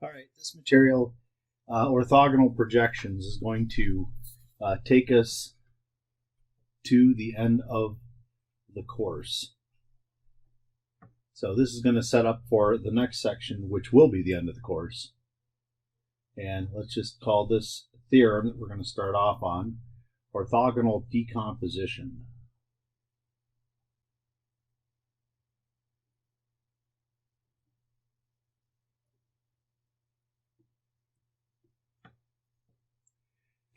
All right, this material, orthogonal projections, is going to take us to the end of the course. So this is going to set up for the next section, which will be the end of the course. And let's just call this theorem that we're going to start off on orthogonal decomposition.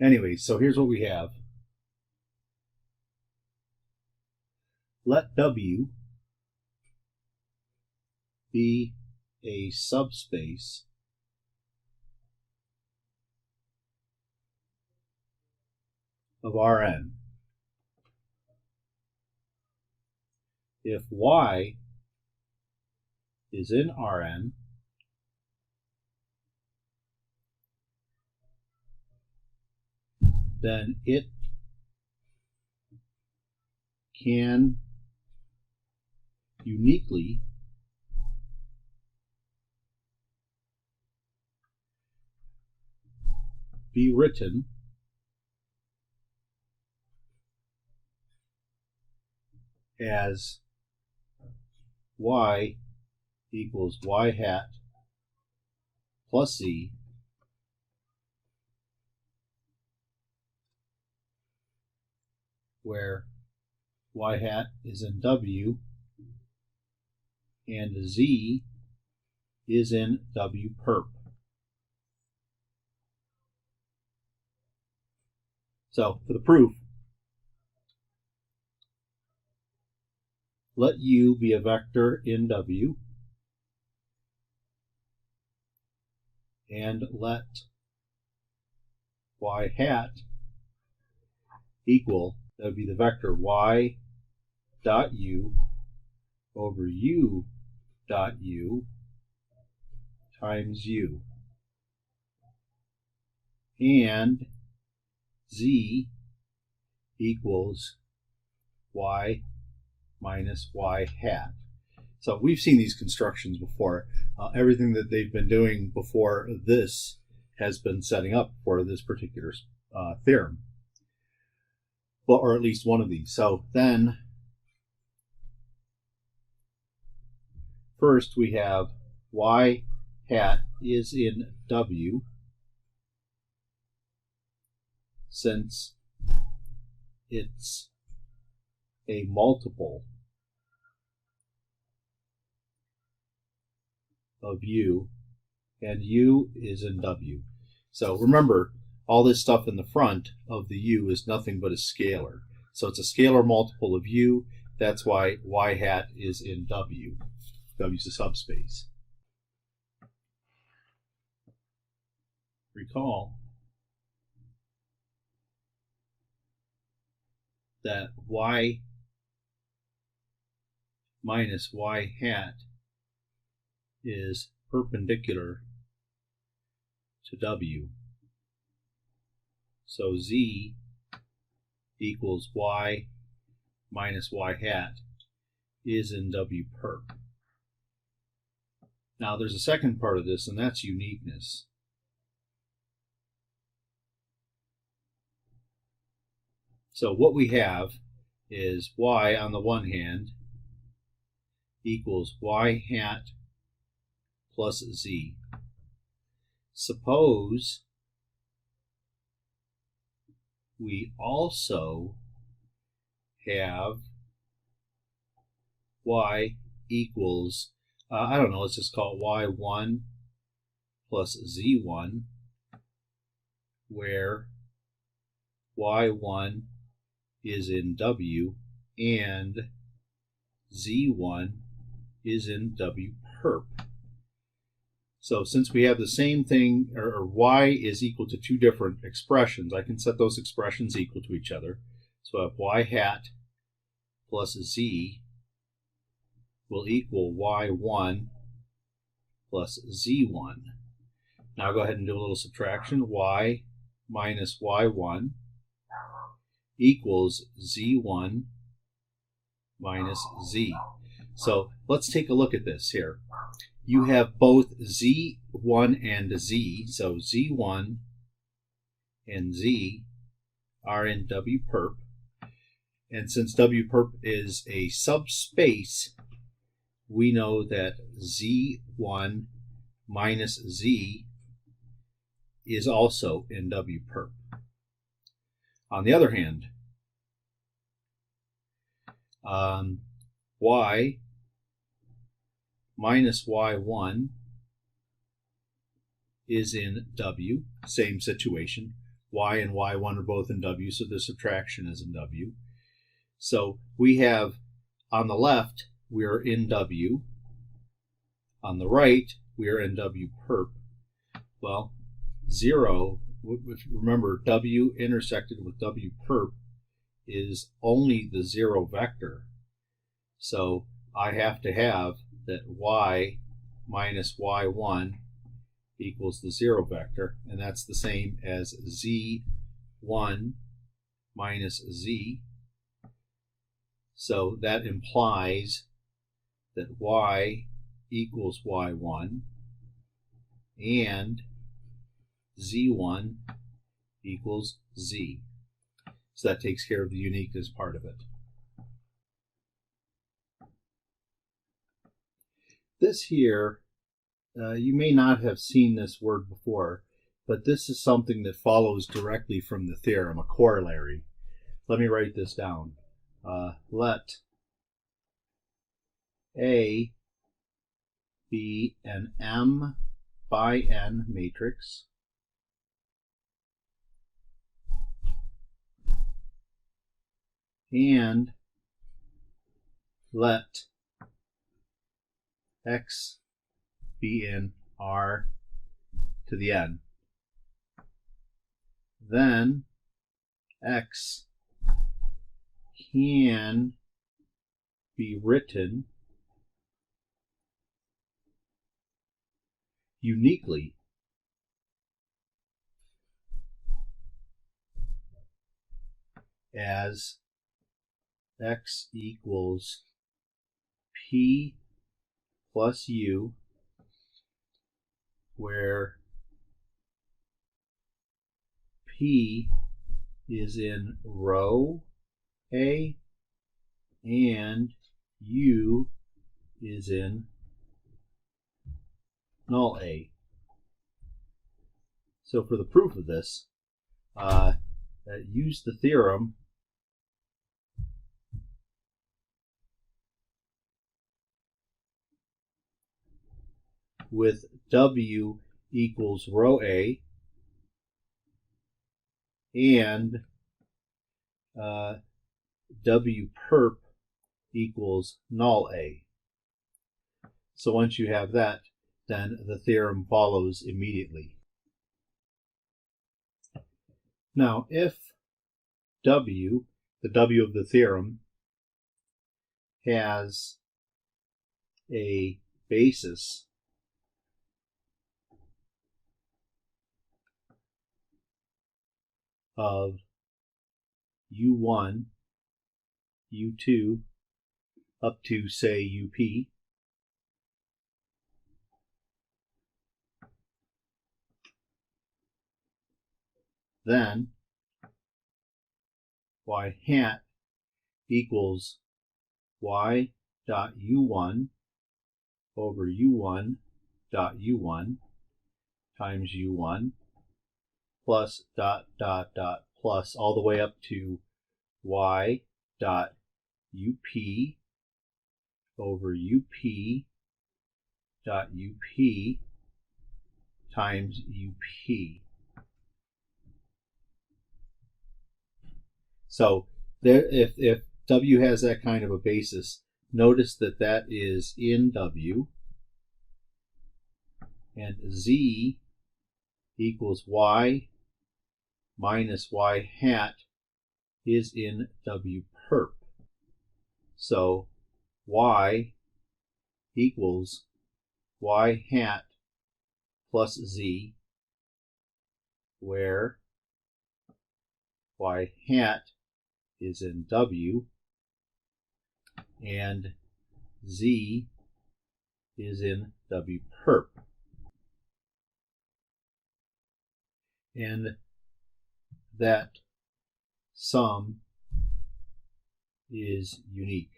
Anyway, so here's what we have. Let W be a subspace of Rn if Y is in Rn then it can uniquely be written as y equals y hat plus z where y hat is in W and z is in W perp. So for the proof, let U be a vector in W and let y hat equal, that would be the vector y dot u over u dot u times u, and z equals y minus y hat. So we've seen these constructions before. Everything that they've been doing before this has been setting up for this particular theorem. Well, or at least one of these. So then, first we have y hat is in W, since it's a multiple of U, and U is in W. So remember, all this stuff in the front of the U is nothing but a scalar. So it's a scalar multiple of U. That's why y hat is in W. W is a subspace. Recall that y minus y hat is perpendicular to W. So z equals y minus y hat is in W perp. Now there's a second part of this, and that's uniqueness. So what we have is y on the one hand equals y hat plus z. Suppose we also have y equals, I don't know, let's just call it y1 plus z1, where y1 is in W and z1 is in W perp. So since we have the same thing, or y is equal to two different expressions, I can set those expressions equal to each other. So I have y hat plus z will equal y1 plus z1. Now go ahead and do a little subtraction. Y minus y1 equals z1 minus z. So let's take a look at this here. you have both Z1 and Z, so Z1 and Z are in W perp. And since W perp is a subspace, we know that Z1 minus Z is also in W perp. On the other hand, Y minus Y1 is in W, same situation. Y and Y1 are both in W, so the subtraction is in W. So we have, on the left, we are in W. On the right, we are in W perp. Well, 0, remember, W intersected with W perp is only the 0 vector. So I have to have that Y minus Y1 equals the 0 vector, and that's the same as Z1 minus Z. So that implies that Y equals Y1 and Z1 equals Z. So that takes care of the uniqueness part of it. This here, you may not have seen this word before, but this is something that follows directly from the theorem, a corollary. Let me write this down. Let A be an M by N matrix and let X be in R to the N. Then X can be written uniquely as X equals P plus U, where P is in row A and U is in null A. So for the proof of this, use the theorem with W equals row A and W perp equals null A. So once you have that, then the theorem follows immediately. Now, if W, the W of the theorem, has a basis of U1, U2, up to, say, UP, then Y hat equals Y dot U1 over U1 dot U1 times U1 plus dot dot dot plus all the way up to Y dot UP over UP dot UP times UP. So there, if W has that kind of a basis, notice that that is in W, and Z equals Y minus Y hat is in W perp. So Y equals Y hat plus Z, where Y hat is in W and Z is in W perp. And that sum is unique.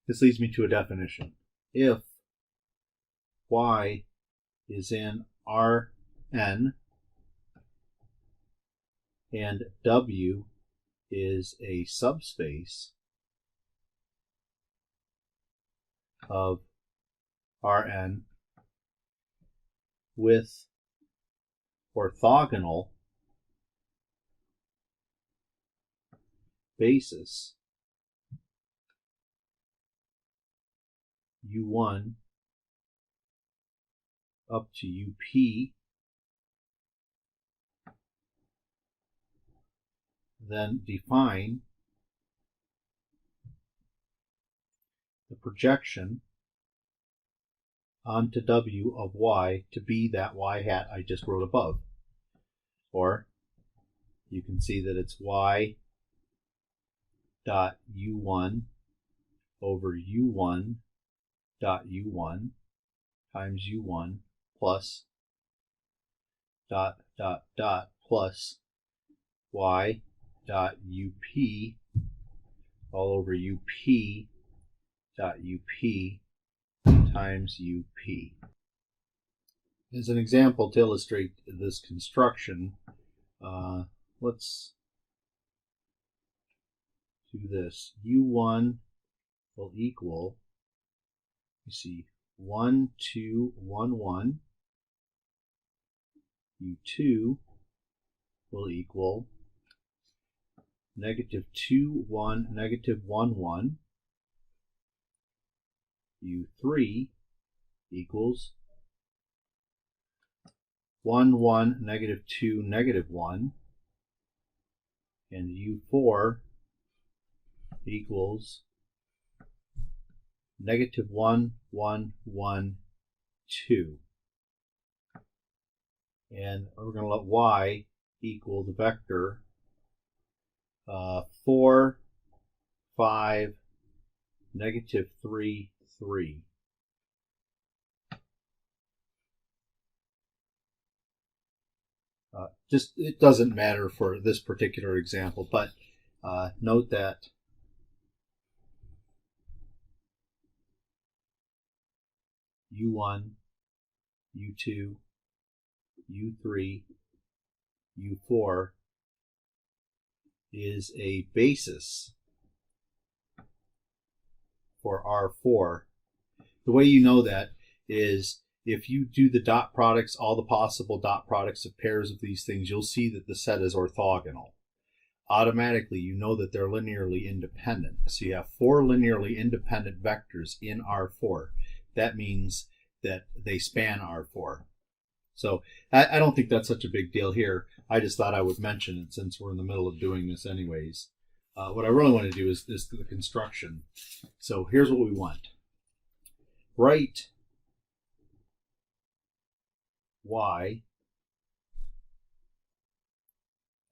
This leads me to a definition. If y is in Rn and W is a subspace of Rn with orthogonal basis U1 up to UP, then define the projection onto W of y to be that y hat I just wrote above. Or you can see that it's y dot U1 over U1 dot U1 times U1 plus dot dot dot plus y dot UP all over UP dot UP times UP. As an example to illustrate this construction, let's do this. U1 will equal, you see, 1, 2, 1, 1. U2 will equal negative 2, 1, negative 1, 1. U3 equals 1, 1, negative 2, negative 1. And U4 equals negative 1, 1, 1, 2. And we're going to let y equal the vector 4, 5, negative 3, 3. It doesn't matter for this particular example, but note that U1, U2, U3, U4 is a basis for R4. The way you know that is if you do the dot products, all the possible dot products of pairs of these things, you'll see that the set is orthogonal. Automatically, you know that they're linearly independent. So you have 4 linearly independent vectors in R4. That means that they span R4. So I don't think that's such a big deal here. I just thought I would mention it since we're in the middle of doing this anyways. What I really want to do is the construction. So here's what we want. Write y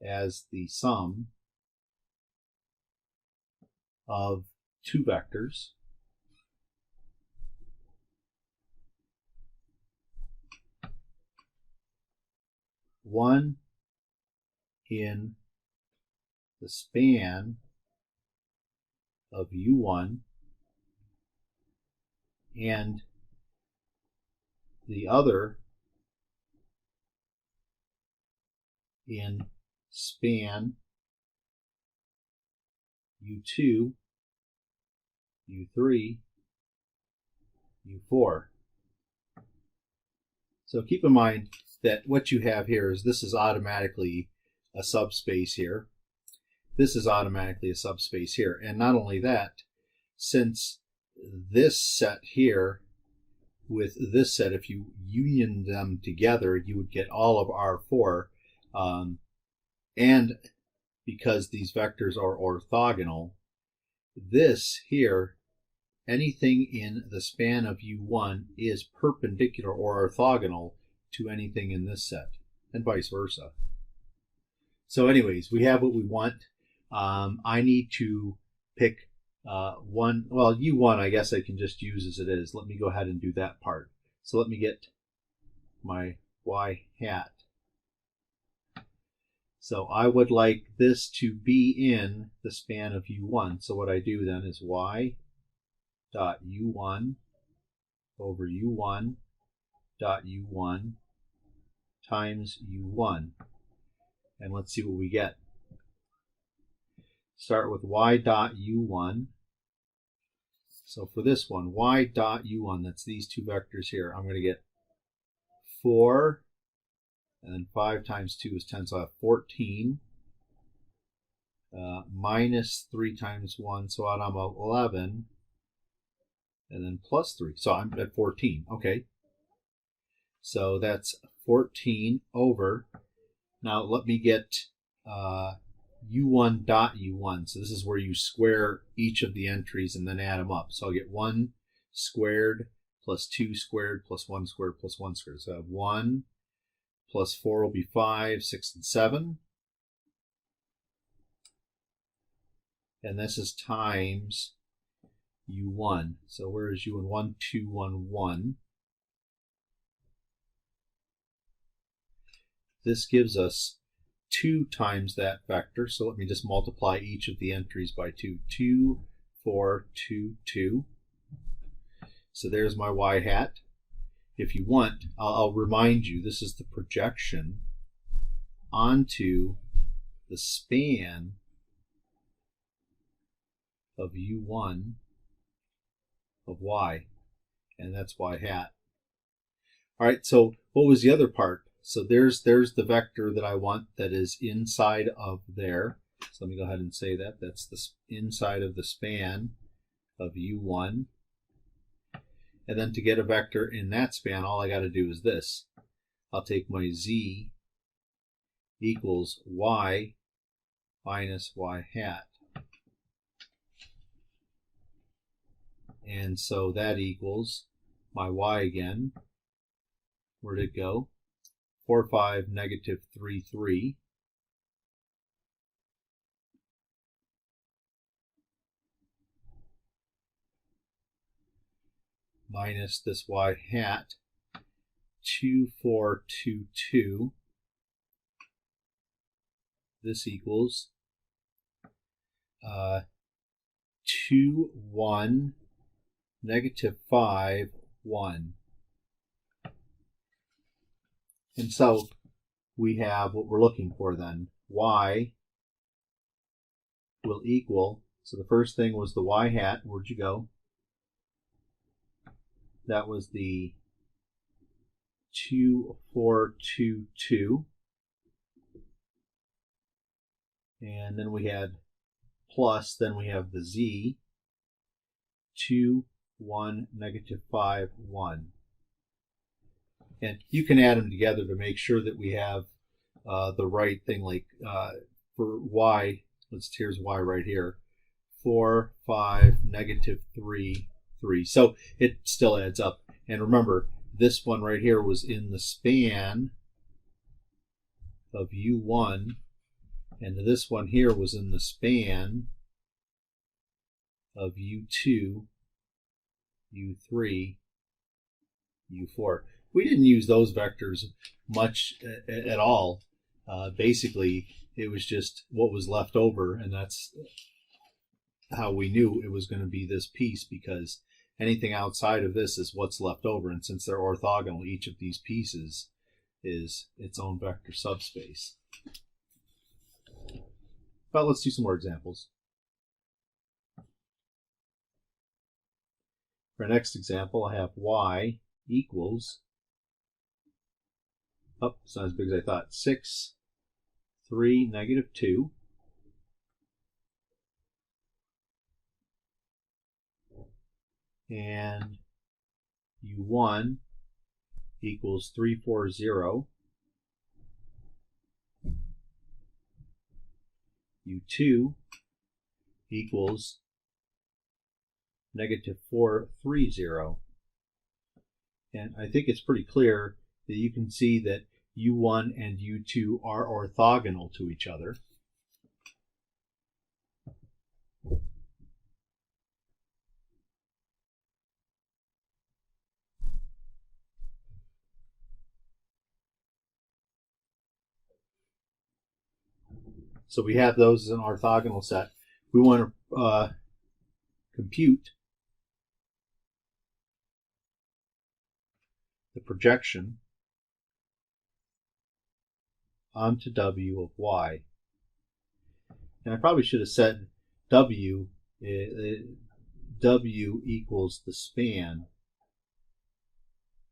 as the sum of 2 vectors one in the span of U1 and the other in span U2, U3, U4. So keep in mind that what you have here is this is automatically a subspace here. This is automatically a subspace here. And not only that, since this set here with this set, if you union them together, you would get all of R4. And because these vectors are orthogonal, this here, anything in the span of U1 is perpendicular or orthogonal to anything in this set, and vice versa. So anyways, we have what we want. I need to pick one. Well, u1 I guess I can just use as it is. Let me go ahead and do that part. So let me get my y hat. So I would like this to be in the span of u1. So what I do then is y dot u1 over u1 dot u1 times u1. And let's see what we get. Start with y dot u1. So for this one, y dot u1, that's these two vectors here, I'm going to get 4, and then 5 times 2 is 10, so I have 14, minus 3 times 1, so I'm 11, and then plus 3, so I'm at 14. Okay, so that's 14 over, now let me get u1 dot u1, so this is where you square each of the entries and then add them up. So I'll get 1 squared plus 2 squared plus 1 squared plus 1 squared. So I have 1 plus 4 will be 5, 6, and 7. And this is times u1. So where is u1? 1, 2, 1, 1. This gives us 2 times that vector. So let me just multiply each of the entries by 2. 2, 4, 2, 2. So there's my y hat. If you want, I'll remind you, this is the projection onto the span of u1 of y, and that's y hat. All right, so what was the other part? So there's the vector that I want that is inside of there. So let me go ahead and say that. That's the inside of the span of u1. And then to get a vector in that span, all I got to do is this. I'll take my z equals y minus y hat. And so that equals my y again. Where'd it go? 4, 5, negative 3, 3. Minus this y hat, 2, 4, 2, 2. This equals 2, 1, negative 5, 1. And so we have what we're looking for then. Y will equal, so the first thing was the y hat. Where'd you go? That was the 2, 4, 2, 2. And then we had plus, then we have the z, 2, 1, negative 5, 1. And you can add them together to make sure that we have the right thing. Like for y, here's y right here, 4, 5, negative 3, 3. So it still adds up. And remember, this one right here was in the span of u1, and this one here was in the span of u2, u3, u4. We didn't use those vectors much at all. Basically, it was just what was left over, and that's how we knew it was going to be this piece, because anything outside of this is what's left over. And since they're orthogonal, each of these pieces is its own vector subspace. But let's do some more examples. For our next example, I have y equals, it's not as big as I thought, 6, 3, negative 2. And u1 equals 3, 4, 0. u2 equals negative 4, 3, 0. And I think it's pretty clear that you can see that u1 and u2 are orthogonal to each other. So we have those as an orthogonal set. We want to compute the projection onto W of y. And I probably should have said W equals the span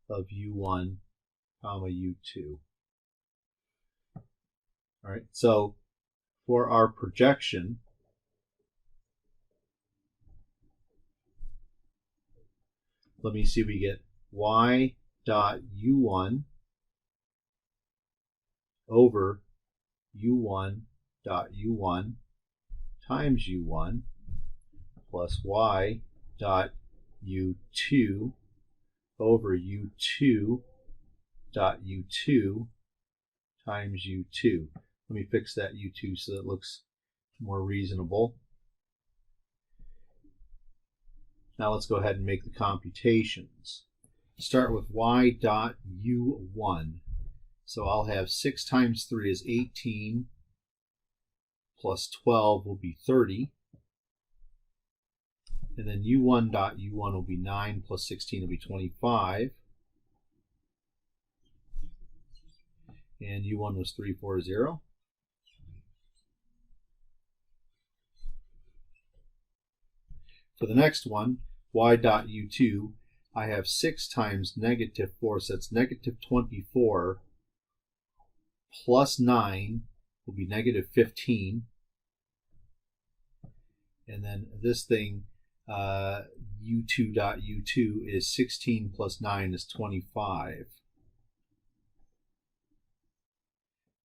of U1, comma U2. All right, so for our projection, let me see, we get y dot U1 over U1 dot U1 times U1 plus y dot U2 over U2 dot U2 times U2. Let me fix that U2 so that it looks more reasonable. Now let's go ahead and make the computations. Start with y dot U1. So I'll have 6 times 3 is 18, plus 12 will be 30. And then U1 dot U1 will be 9 plus 16 will be 25. And U1 was 340. For the next one, y dot U2, I have 6 times negative 4, so that's negative 24 plus 9 will be negative 15. And then this thing, U2 dot U2 is 16 plus 9 is 25.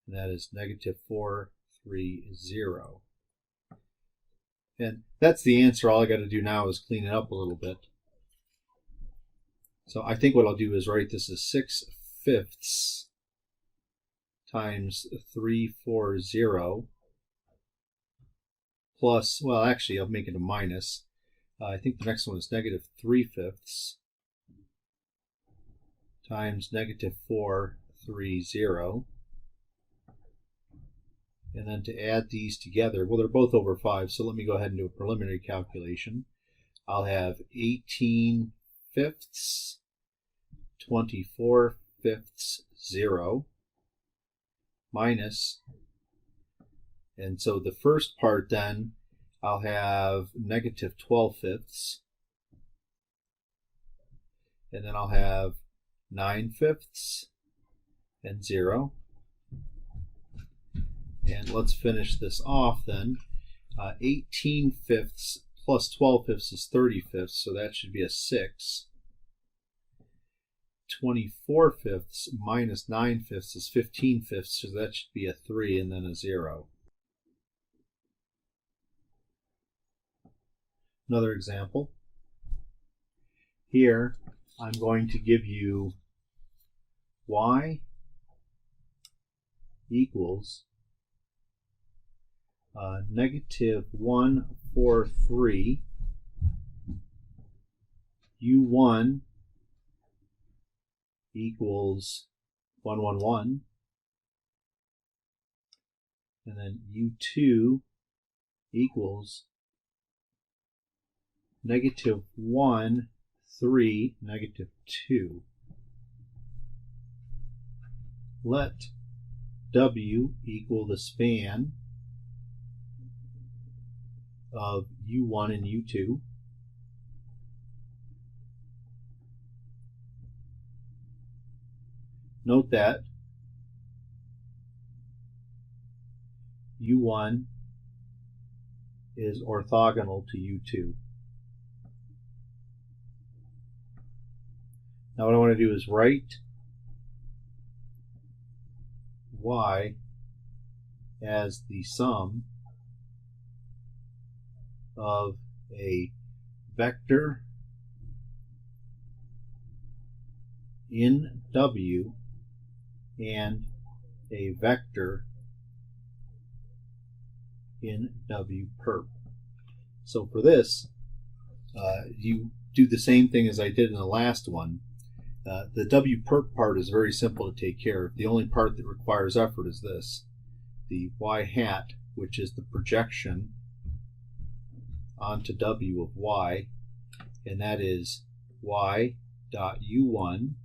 And that is negative 430. And that's the answer. All I got to do now is clean it up a little bit. So I think what I'll do is write this as 6/5 times 340 plus, well, actually, I'll make it a minus. I think the next one is negative 3/5 times negative 430. And then to add these together, well, they're both over 5, so let me go ahead and do a preliminary calculation. I'll have 18/5, 24/5 minus, and so the first part then, I'll have negative 12/5, and then I'll have 9/5 and 0. And let's finish this off then. 18/5 plus 12/5 is 30/5, so that should be a 6. 24/5 minus 9/5 is 15/5, so that should be a 3 and then a 0. Another example. Here, I'm going to give you y equals negative 143 U1 equals 111, and then U2 equals negative 1, 3, negative 2. Let W equal the span of U1 and U2. Note that U1 is orthogonal to U2. Now what I want to do is write y as the sum of a vector in W and a vector in W perp. So for this, you do the same thing as I did in the last one. The W perp part is very simple to take care of. The only part that requires effort is this. The y hat which is the projection onto W of y, and that is y dot u1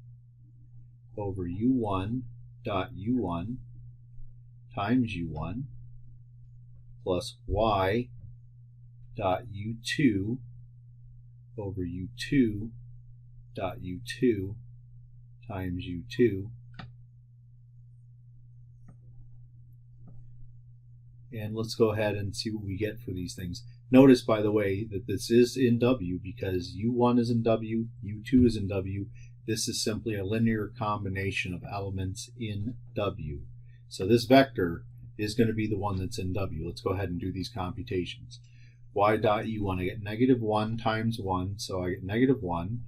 over u1 dot u1 times u1 plus y dot u2 over u2 dot u2 times u2. And let's go ahead and see what we get for these things. Notice, by the way, that this is in W because u1 is in W, u2 is in W. This is simply a linear combination of elements in W. So this vector is going to be the one that's in W. Let's go ahead and do these computations. Y dot u1, I get negative 1 times 1, so I get negative 1,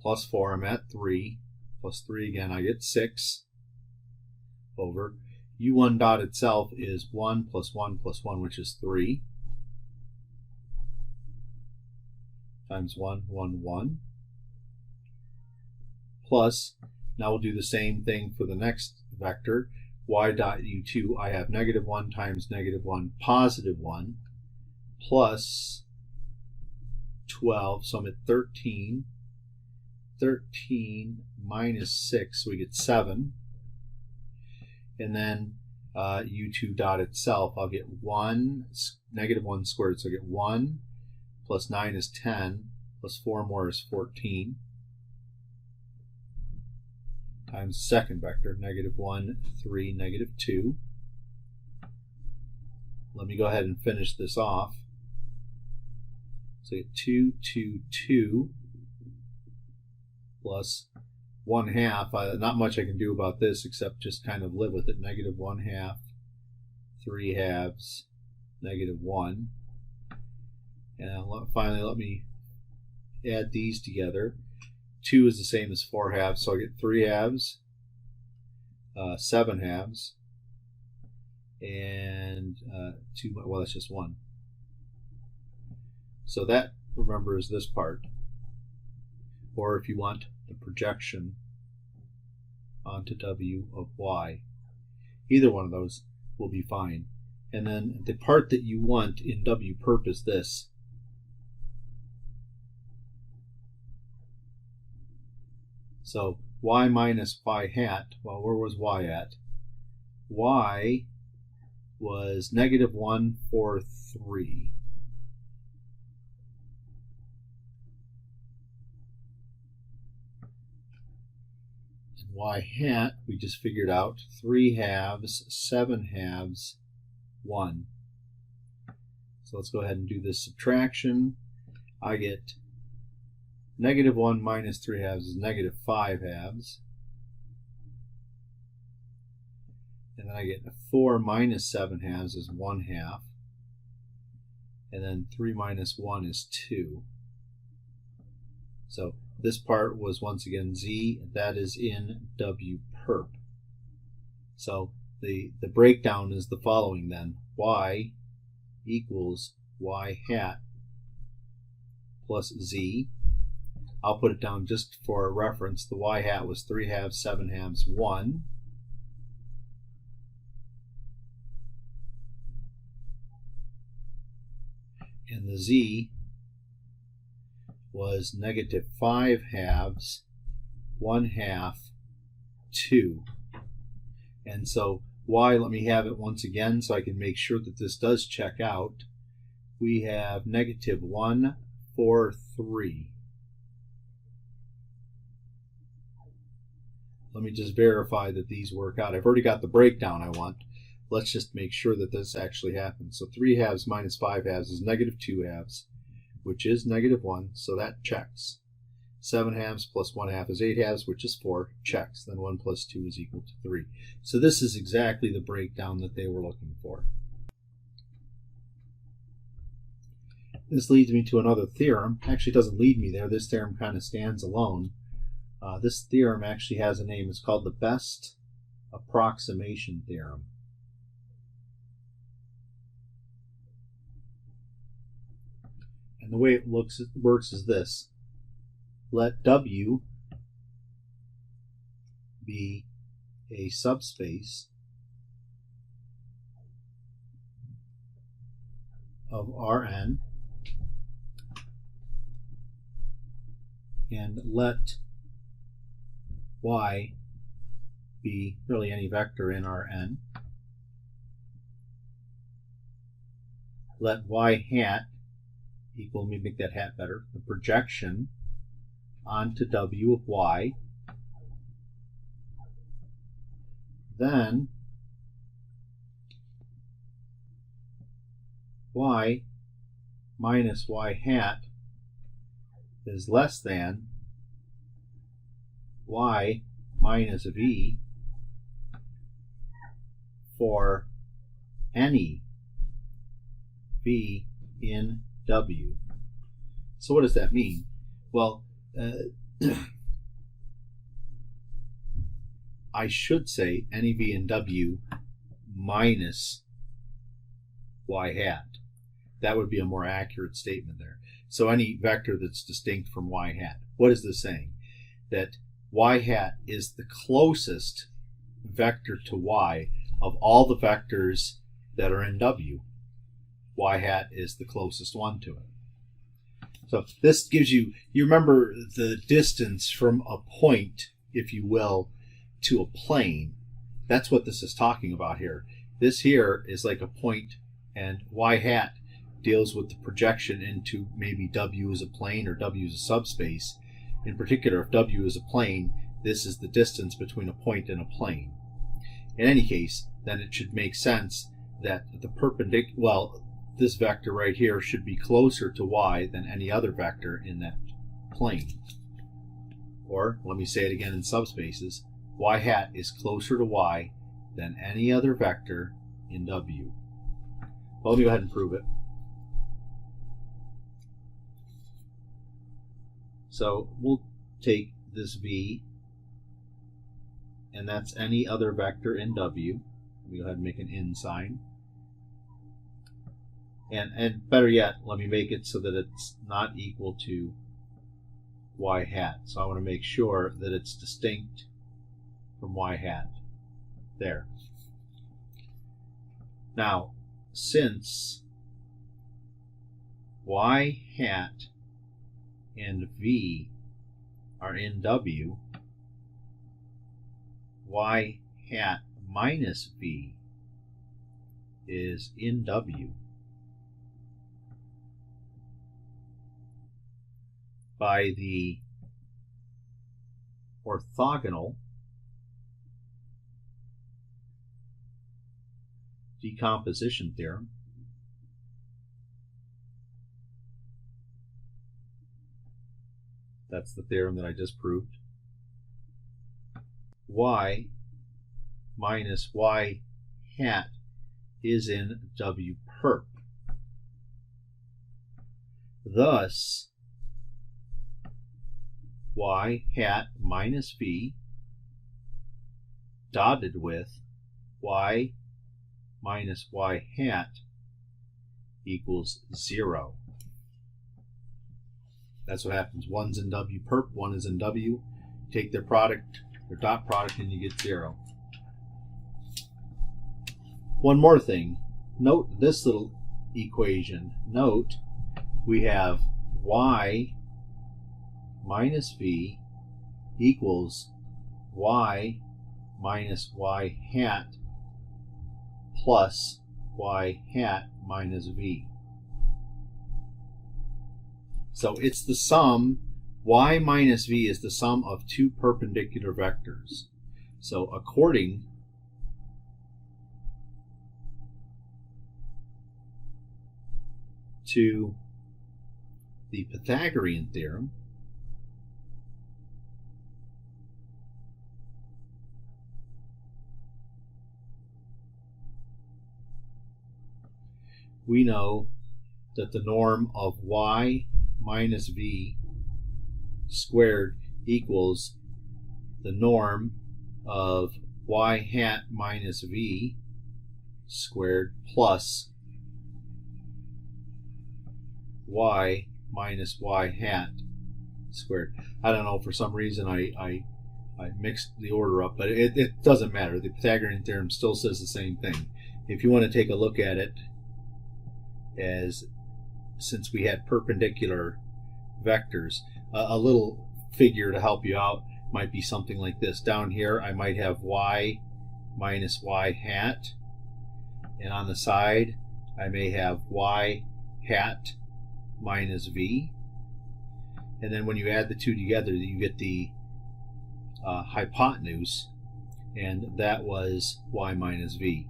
plus 4, I'm at 3, plus 3 again, I get 6, over u1 dot itself is 1 plus 1 plus 1, which is 3, times 1, 1, 1, plus, now we'll do the same thing for the next vector, y dot u2, I have negative 1 times negative 1, positive 1, plus 12, so I'm at 13, 13 minus 6, so we get 7, and then u2 dot itself, I'll get 1, negative 1 squared, so I get 1, plus 9 is 10, plus 4 more is 14, times the second vector, negative 1, 3, negative 2. Let me go ahead and finish this off. So I get 2, 2, 2, plus 1/2. Not much I can do about this except just kind of live with it. Negative 1/2, 3/2, negative 1. And finally, let me add these together. 2 is the same as 4/2, so I get 3/2, 7/2, and 2, well, that's just 1. So that, remember, is this part. Or if you want the projection onto W of y, either one of those will be fine. And then the part that you want in W perp is this. So y minus phi hat, well, where was y at? Y was negative 1, 4, 3. And y hat, we just figured out, 3/2, 7/2, 1. So let's go ahead and do this subtraction. I get negative 1 minus 3/2 is negative 5/2. And then I get 4 minus 7/2 is 1/2. And then 3 minus 1 is 2. So this part was once again z, that is in W perp. So the breakdown is the following then. Y equals y hat plus z. I'll put it down just for reference. The y hat was 3/2, 7/2, 1. And the z was negative 5/2, 1/2, 2. And so y, let me have it once again so I can make sure that this does check out. We have negative 1, 4, 3. Let me just verify that these work out. I've already got the breakdown I want. Let's just make sure that this actually happens. So 3/2 minus 5/2 is negative 2/2, which is negative 1, so that checks. 7/2 plus 1/2 is 8/2, which is 4, checks. Then 1 plus 2 is equal to 3. So this is exactly the breakdown that they were looking for. This leads me to another theorem. Actually, it doesn't lead me there. This theorem kind of stands alone. This theorem actually has a name. It's called the best approximation theorem. And the way it works is this. Let W be a subspace of Rn, and let y be really any vector in Rn. Let y hat equal, let me make that hat better, the projection onto W of y. Then y minus y hat is less than y minus v for any v in W. So what does that mean? Well, I should say any v in W minus y hat. That would be a more accurate statement there. So any vector that's distinct from y hat. What is this saying? That y hat is the closest vector to y of all the vectors that are in W. Y hat is the closest one to it. So this gives you remember the distance from a point, if you will, to a plane. That's what this is talking about here. This here is like a point, and y hat deals with the projection into maybe W as a plane or W as a subspace. In particular, if W is a plane, this is the distance between a point and a plane. In any case, then it should make sense that the perpendicular, well, this vector right here should be closer to y than any other vector in that plane. Or, let me say it again in subspaces, y hat is closer to y than any other vector in W. Well, let me go ahead and prove it. So we'll take this v, and that's any other vector in W. Let me go ahead and make an in sign. And better yet, let me make it so that it's not equal to y hat. So I want to make sure that it's distinct from y hat. There. Now, since y hat and v are in W, y hat minus v is in W. By the orthogonal decomposition theorem, that's the theorem that I just proved, y minus y hat is in W perp. Thus, y hat minus v dotted with y minus y hat equals 0. That's what happens. One's in W perp, one is in W. Take their product, their dot product, and you get 0. One more thing. Note this little equation. Note we have y minus v equals y minus y hat plus y hat minus v. So it's the sum, y minus v is the sum of two perpendicular vectors. So according to the Pythagorean theorem, we know that the norm of y minus v squared equals the norm of y hat minus v squared plus y minus y hat squared. I don't know, for some reason I mixed the order up, but it doesn't matter. The Pythagorean theorem still says the same thing. If you want to take a look at it, as since we had perpendicular vectors. A little figure to help you out might be something like this. Down here I might have y minus y hat, and on the side I may have y hat minus v, and then when you add the two together you get the hypotenuse, and that was y minus v.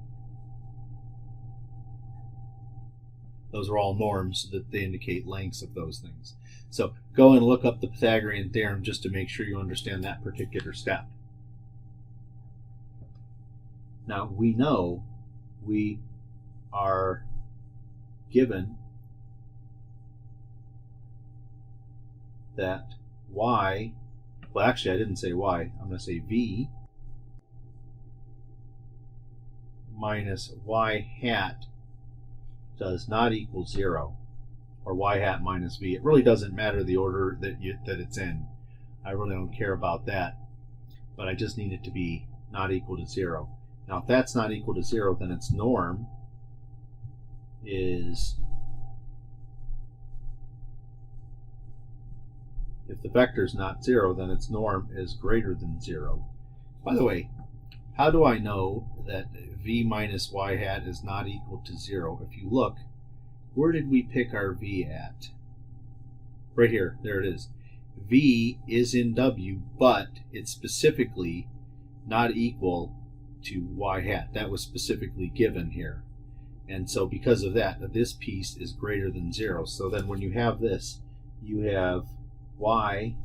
Those are all norms that they indicate lengths of those things. So go and look up the Pythagorean theorem just to make sure you understand that particular step. Now we know we are given that y, well actually I didn't say y, I'm going to say v minus y hat does not equal 0, or y hat minus v. It really doesn't matter the order that it's in. I really don't care about that, but I just need it to be not equal to 0. Now if that's not equal to 0, then its norm is, if the vector is not 0, then its norm is greater than 0. By the way, how do I know that v minus y hat is not equal to 0? If you look, where did we pick our v at? Right here, there it is. V is in W, but it's specifically not equal to y hat. That was specifically given here. And so because of that, this piece is greater than 0. So then when you have this, you have y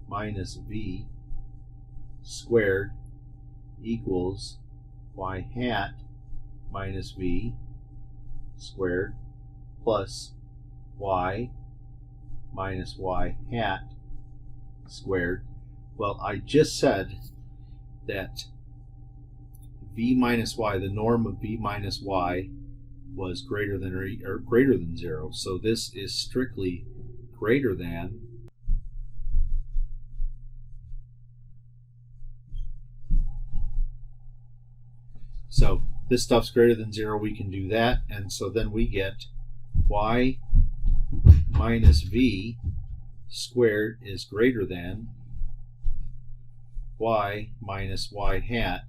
minus v squared equals y hat minus v squared plus y minus y hat squared. Well, I just said that v minus y, the norm of v minus y, was greater than 0. So this is strictly greater than So this stuff's greater than 0, we can do that, and so then we get y minus v squared is greater than y minus y hat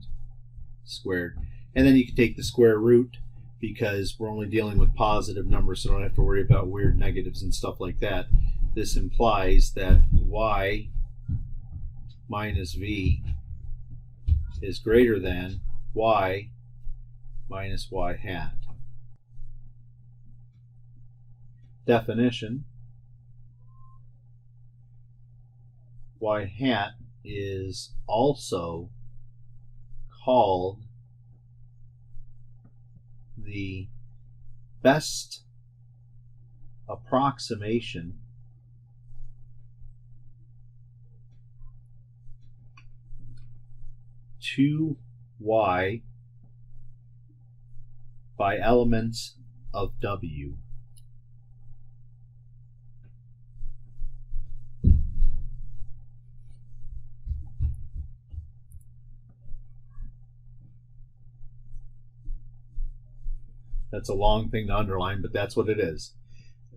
squared. And then you can take the square root, because we're only dealing with positive numbers, so don't have to worry about weird negatives and stuff like that. This implies that y minus v is greater than y minus y hat. Definition: y hat is also called the best approximation to y by elements of W. That's a long thing to underline, but that's what it is.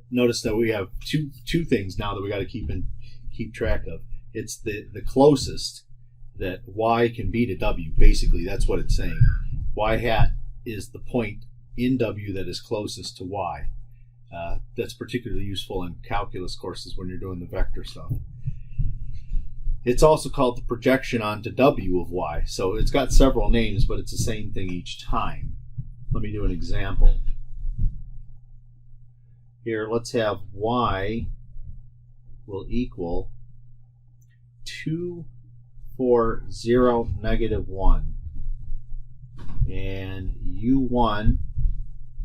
Notice that we have two things now that we got to keep track of. It's the closest that y can be to W. Basically, that's what it's saying. Y hat is the point in W that is closest to y. That's particularly useful in calculus courses when you're doing the vector stuff. It's also called the projection onto W of y. So it's got several names, but it's the same thing each time. Let me do an example. Here, let's have y will equal 2, 4, 0, negative 1. And u1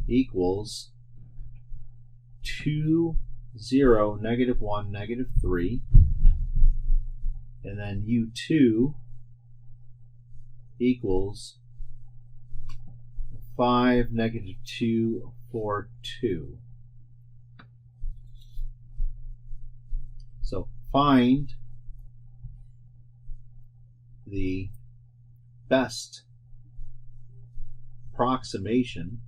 equals 2, 0, negative 1, negative 3. And then u2 equals 5, negative 2, 4, 2. So find the best approximation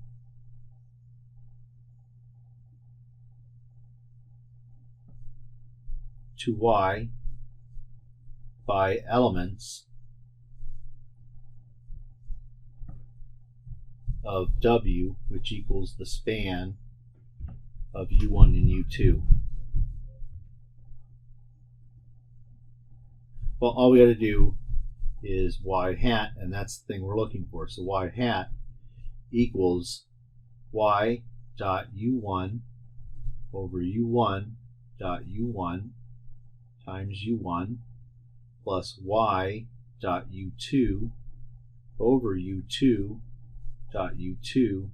to y by elements of W, which equals the span of U1 and U2. Well, all we got to do is y hat, and that's the thing we're looking for. So y hat equals y dot U1 over U1 dot U1 times U1 plus y dot U2 over U2 dot U2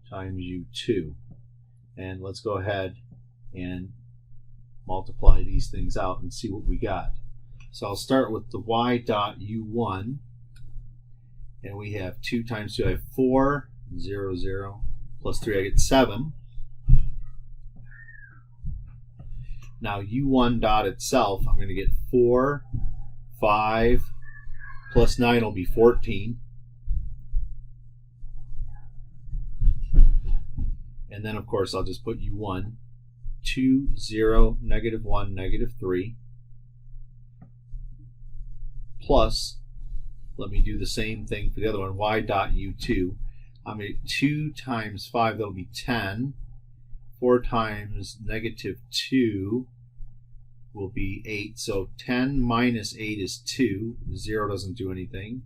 times U2. And let's go ahead and multiply these things out and see what we got. So I'll start with the y dot U1, and we have 2 times 2, I have 4, 0, 0, plus 3, I get 7. Now U1 dot itself, I'm going to get 4, 5, plus 9 will be 14. And then, of course, I'll just put U1, 2, 0, negative 1, negative 3, plus, let me do the same thing for the other one, y dot U2. I'm going to get 2 times 5, that'll be 10. 4 times negative 2 will be 8. So 10 minus 8 is 2. 0 doesn't do anything.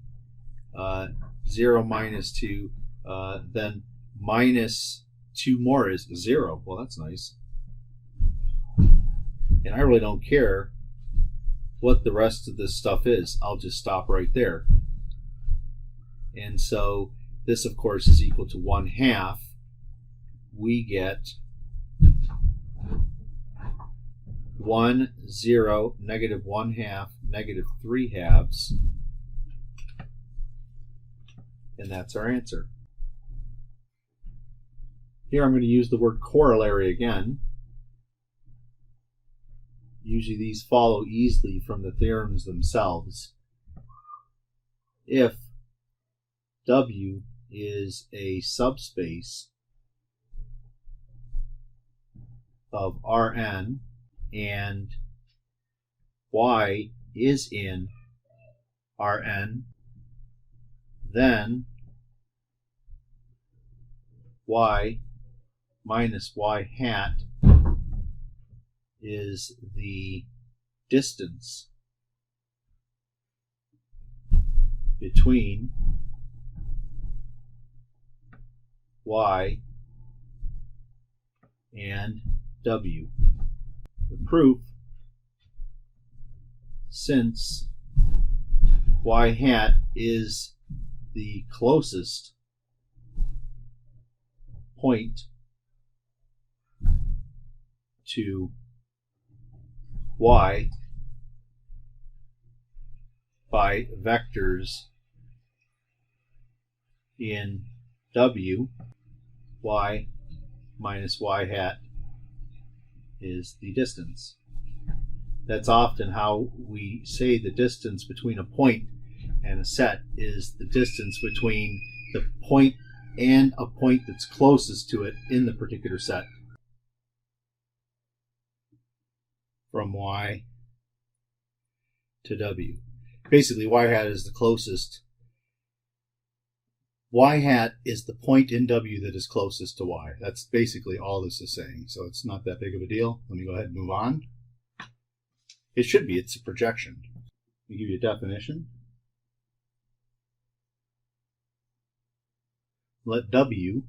0 minus 2, then minus 2 more is 0. Well, that's nice. And I really don't care what the rest of this stuff is. I'll just stop right there. And so this, of course, is equal to 1/2. We get 1, 0, negative 1/2, negative 3/2. And that's our answer. Here I'm going to use the word corollary again. Usually these follow easily from the theorems themselves. If W is a subspace of Rn and Y is in Rn, then Y minus y hat is the distance between y and W. The proof, since y hat is the closest point to y by vectors in W, y minus y hat is the distance. That's often how we say the distance between a point and a set is the distance between the point and a point that's closest to it in the particular set. From y to W. Basically, y hat is the closest. Y hat is the point in W that is closest to y. That's basically all this is saying. So it's not that big of a deal. Let me go ahead and move on. It should be. It's a projection. Let me give you a definition. Let W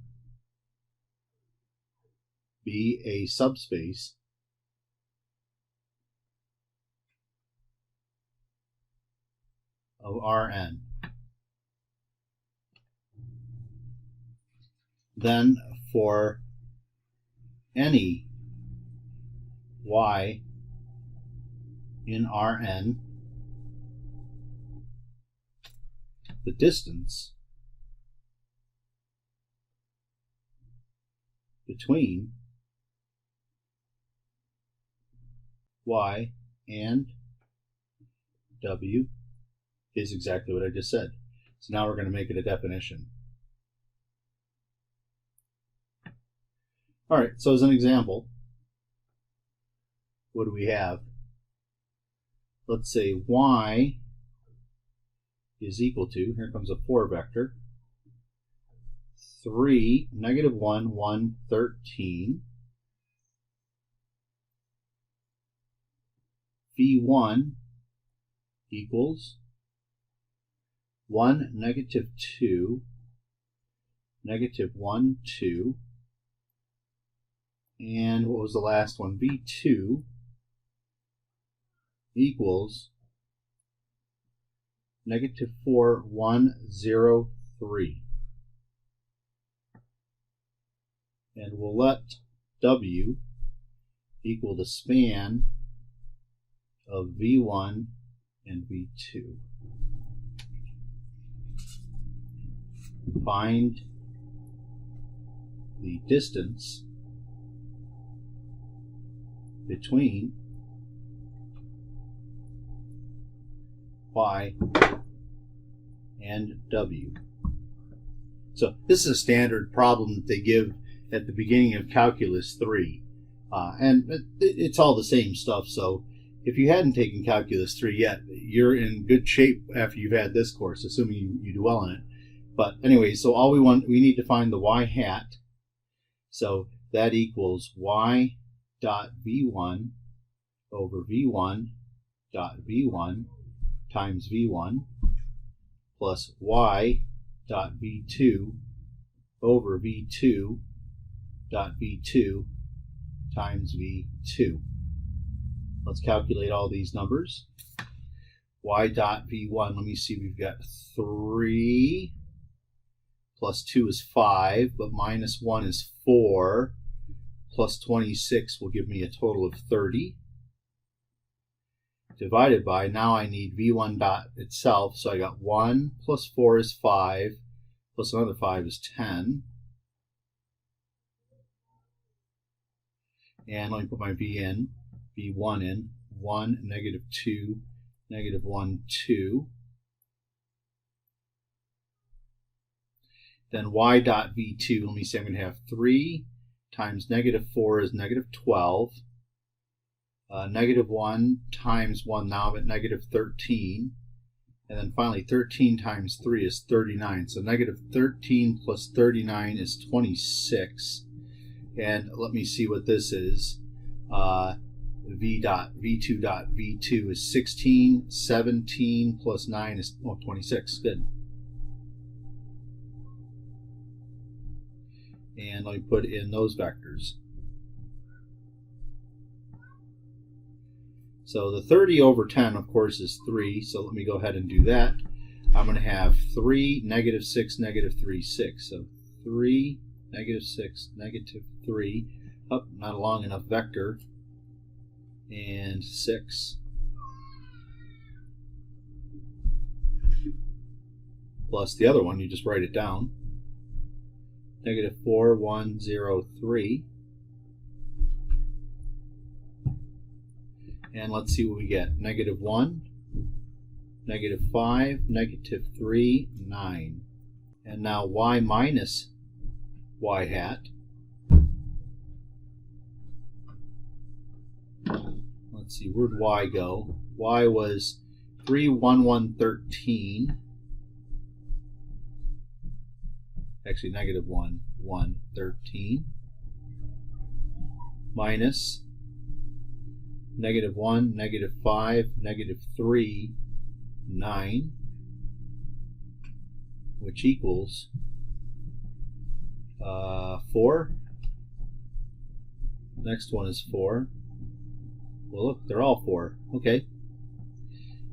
be a subspace of Rn. Then for any y in Rn, the distance between y and W is exactly what I just said. So now we're going to make it a definition. All right, so as an example, what do we have? let's say y is equal to, here comes a 4 vector, 3, negative 1, 1, 13. V1 equals 1, negative 2, negative 1, 2. And what was the last one? V2 equals negative 4, 1, 0, 3. And we'll let W equal the span of V1 and V2. Find the distance between Y and W. So this is a standard problem that they give at the beginning of Calculus 3. And it's all the same stuff, so if you hadn't taken Calculus 3 yet, you're in good shape after you've had this course, assuming you do well in it. But anyway, so all we need to find the y hat. So that equals y dot v1 over v1 dot v1 times v1 plus y dot v2 over v2 dot v2 times v2. Let's calculate all these numbers. Y dot v1, let me see, we've got 3 plus 2 is 5, but minus 1 is 4, plus 26 will give me a total of 30. Divided by, now I need v1 dot itself, so I got 1 plus 4 is 5, plus another 5 is 10. And let me put my v1 in, 1, negative 2, negative 1, 2. Then y dot v2, let me say I'm going to have 3 times negative 4 is negative 12. Negative 1 times 1, now I'm at negative 13. And then finally 13 times 3 is 39. So negative 13 plus 39 is 26. And let me see what this is. V2 dot v2 is 16. 17 plus 9 is 26. Good. And let me put in those vectors. So the 30 over 10, of course, is 3. So let me go ahead and do that. I'm going to have 3, negative 6, negative 3, 6. So 3, negative 6, negative 3. Oh, not a long enough vector. And 6. Plus the other one, you just write it down. Negative 4, 1, 0, 3. And let's see what we get. Negative 1, negative 5, negative 3, 9. And now y minus y hat. Let's see, where'd y go? Y was 3, 1, 1, 13. Actually, negative 1, 1, 13. Minus negative 1, negative 5, negative 3, 9, which equals 4. Next one is 4. Well, look, they're all 4. Okay.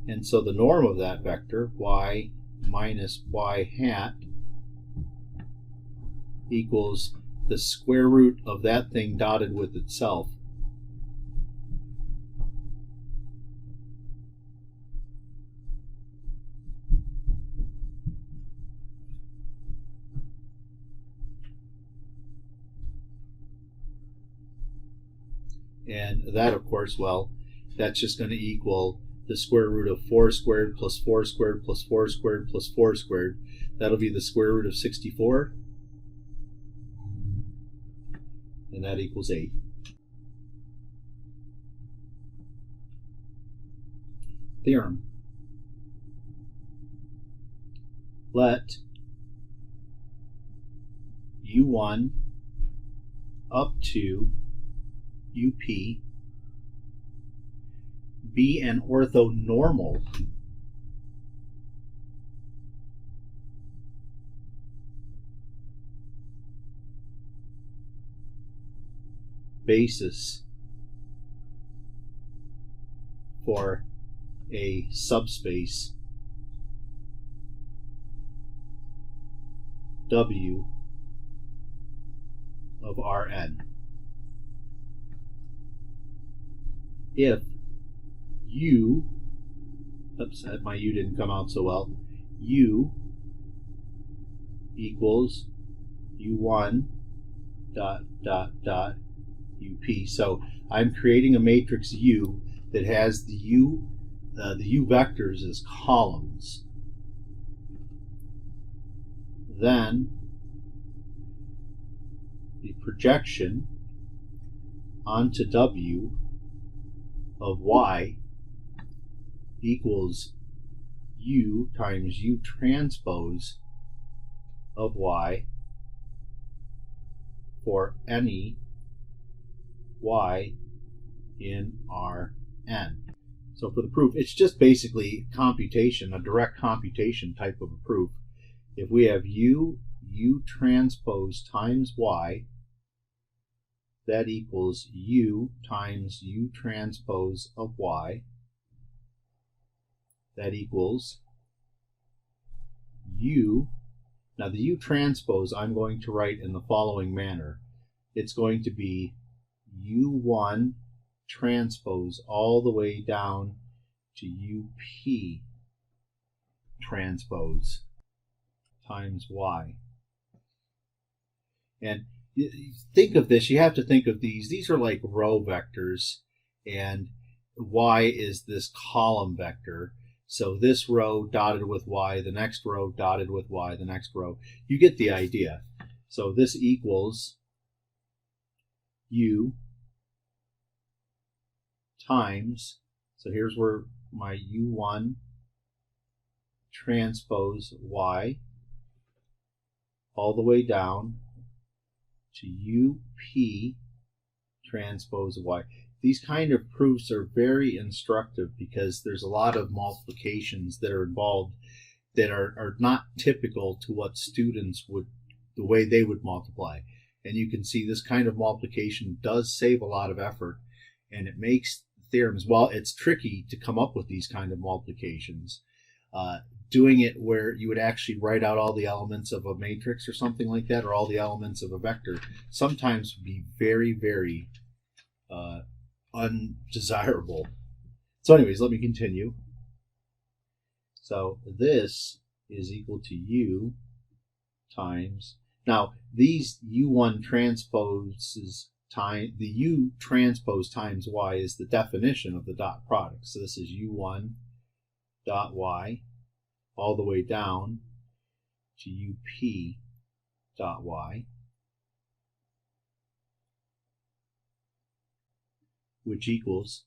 And so the norm of that vector, y minus y hat, equals the square root of that thing dotted with itself. And that, of course, well, that's just going to equal the square root of 4 squared plus 4 squared plus 4 squared plus 4 squared. That'll be the square root of 64. And that equals 8. theorem. Let U1 up to UP be an orthonormal basis for a subspace W of Rn. If U, oops, my U didn't come out so well, U equals U1 dot dot dot UP. So I'm creating a matrix U that has the U vectors as columns. Then the projection onto W of Y equals U times U transpose of Y for any Y in Rn. So for the proof, it's just basically computation, a direct computation type of a proof. If we have U transpose times Y, that equals U times U transpose of Y. That equals U. Now the U transpose I'm going to write in the following manner. It's going to be U1 transpose all the way down to UP transpose times Y. And think of this, you have to think of these are like row vectors, and Y is this column vector. So this row dotted with Y, the next row dotted with Y, the next row. You get the idea. So this equals U times, so here's where my U1 transpose Y all the way down to UP transpose of Y. These kind of proofs are very instructive because there's a lot of multiplications that are involved that are not typical to what students would, the way they would multiply. And you can see this kind of multiplication does save a lot of effort, and it makes theorems, while it's tricky to come up with these kind of multiplications, doing it where you would actually write out all the elements of a matrix or something like that, or all the elements of a vector, sometimes would be very, very undesirable. So anyways, let me continue. So this is equal to U times, now these U1 transposes time, the U transpose times Y is the definition of the dot product. So this is U1 dot Y all the way down to UP dot Y, which equals,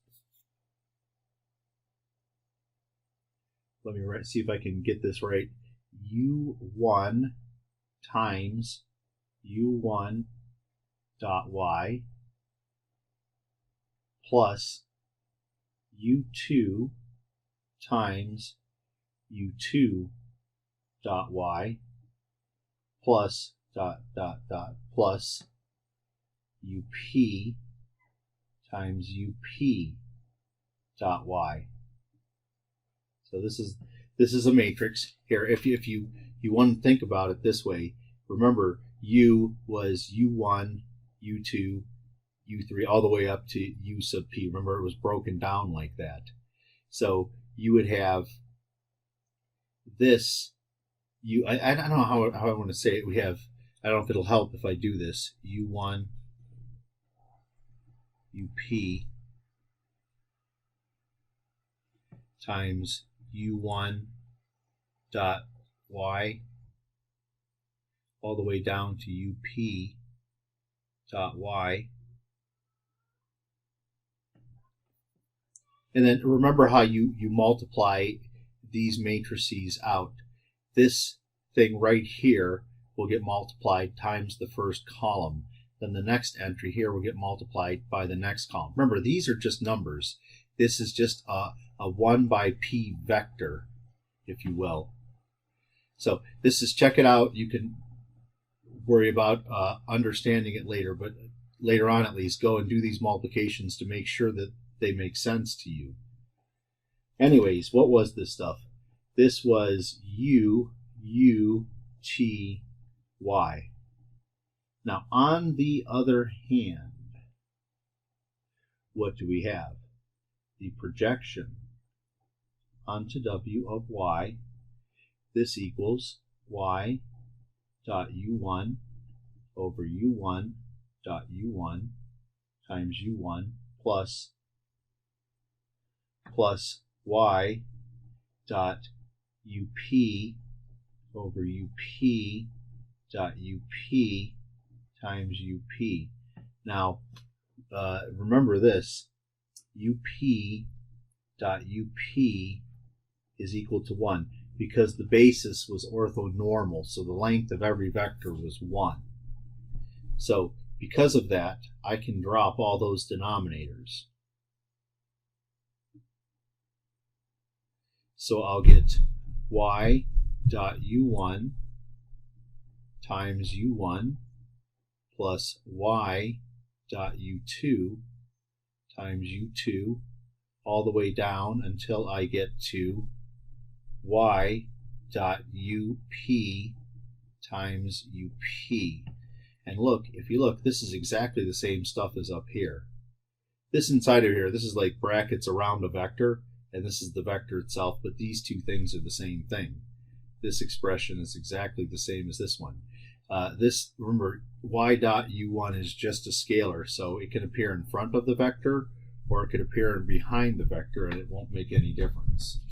let me see if I can get this right, U1 times U1 dot Y plus U2 times U2 dot Y plus dot dot dot plus UP times UP dot Y. So this is a matrix here. If you want to think about it this way, remember U was U1, U2, U3, all the way up to U sub P. Remember, it was broken down like that. So you would have this, I don't know how I want to say it. We have, I don't know if it'll help if I do this, U1, UP times U1 dot Y all the way down to UP dot Y And then remember how you multiply these matrices out. This thing right here will get multiplied times the first column. Then the next entry here will get multiplied by the next column. Remember, these are just numbers. This is just a 1 by p vector, if you will. So this is, check it out. You can worry about understanding it later, but later on at least, go and do these multiplications to make sure that they make sense to you. Anyways, what was this stuff? This was U, T, Y. Now, on the other hand, what do we have? The projection onto W of Y. This equals Y dot U1 over U1 dot U1 times U1 plus Y dot UP over UP dot UP times UP. Now, remember this, UP dot UP is equal to 1 because the basis was orthonormal, so the length of every vector was 1. So because of that, I can drop all those denominators. So I'll get Y dot U1 times U1 plus Y dot U2 times U2 all the way down until I get to Y dot UP times UP. And look, if you look, this is exactly the same stuff as up here. This inside of here, this is like brackets around a vector, and this is the vector itself, but these two things are the same thing. This expression is exactly the same as this one. Remember, Y dot U1 is just a scalar, so it can appear in front of the vector or it could appear behind the vector and it won't make any difference.